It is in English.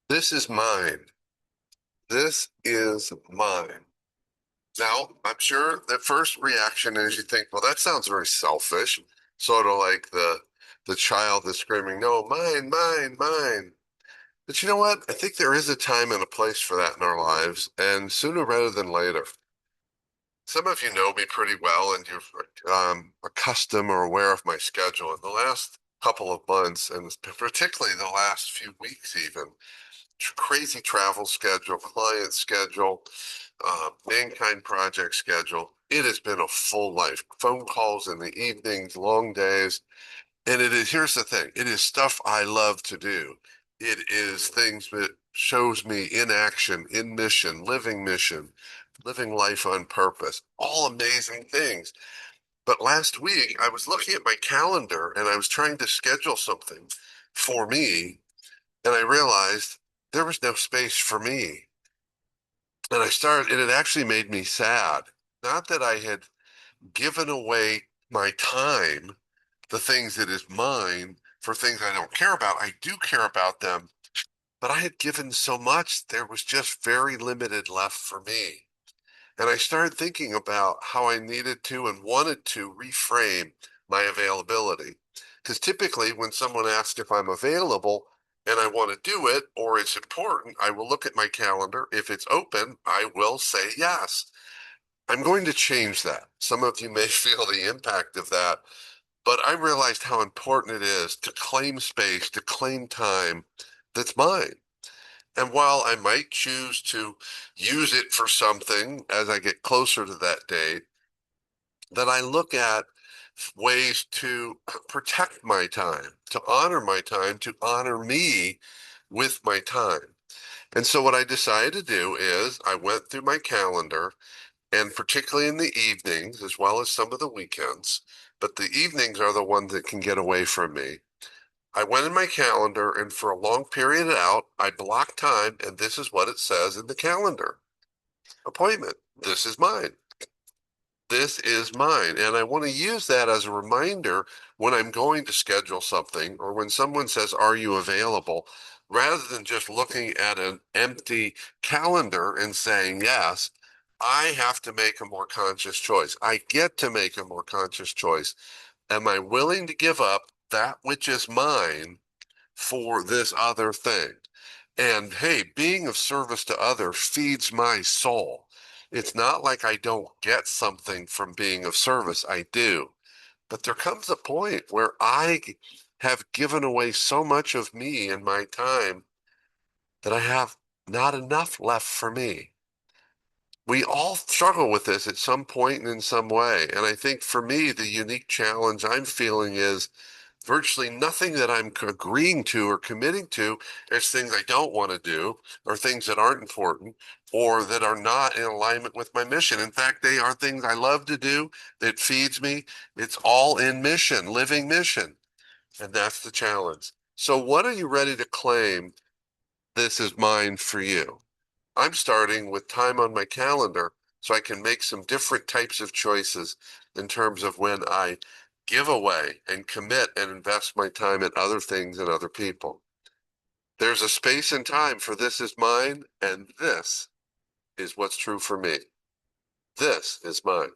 This is mine. This is mine. Now, I'm sure the first reaction is you think, well, that sounds very selfish, sort of like the child that's screaming, no, mine, mine, mine. But you know what? I think there is a time and a place for that in our lives, and sooner rather than later. Some of you know me pretty well, and you're accustomed or aware of my schedule. In the last couple of months, and particularly the last few weeks, even crazy travel schedule, client schedule, mankind project schedule. It has been a full life. Phone calls in the evenings, long days. And it is, here's the thing, it is stuff I love to do. It is things that shows me in action, in mission, living life on purpose, all amazing things. But last week I was looking at my calendar and I was trying to schedule something for me, and I realized there was no space for me. And and it actually made me sad. Not that I had given away my time, the things that is mine, for things I don't care about. I do care about them, but I had given so much, there was just very limited left for me. And I started thinking about how I needed to and wanted to reframe my availability. Because typically, when someone asks if I'm available and I want to do it or it's important, I will look at my calendar. If it's open, I will say yes. I'm going to change that. Some of you may feel the impact of that, but I realized how important it is to claim space, to claim time that's mine. And while I might choose to use it for something as I get closer to that date, that I look at ways to protect my time, to honor me with my time. And so what I decided to do is I went through my calendar, and particularly in the evenings, as well as some of the weekends, but the evenings are the ones that can get away from me. I went in my calendar, and for a long period out, I blocked time, and this is what it says in the calendar. Appointment. This is mine. This is mine. And I want to use that as a reminder when I'm going to schedule something or when someone says, are you available? Rather than just looking at an empty calendar and saying yes, I have to make a more conscious choice. I get to make a more conscious choice. Am I willing to give up that which is mine for this other thing? And hey, being of service to others feeds my soul. It's not like I don't get something from being of service. I do. But there comes a point where I have given away so much of me and my time that I have not enough left for me. We all struggle with this at some point and in some way. And I think for me, the unique challenge I'm feeling is virtually nothing that I'm agreeing to or committing to is things I don't want to do or things that aren't important or that are not in alignment with my mission. In fact, they are things I love to do that feeds me. It's all in mission, living mission. And that's the challenge. So what are you ready to claim? This is mine for you. I'm starting with time on my calendar so I can make some different types of choices in terms of when I give away and commit and invest my time in other things and other people. There's a space and time for this is mine, and this is what's true for me. This is mine.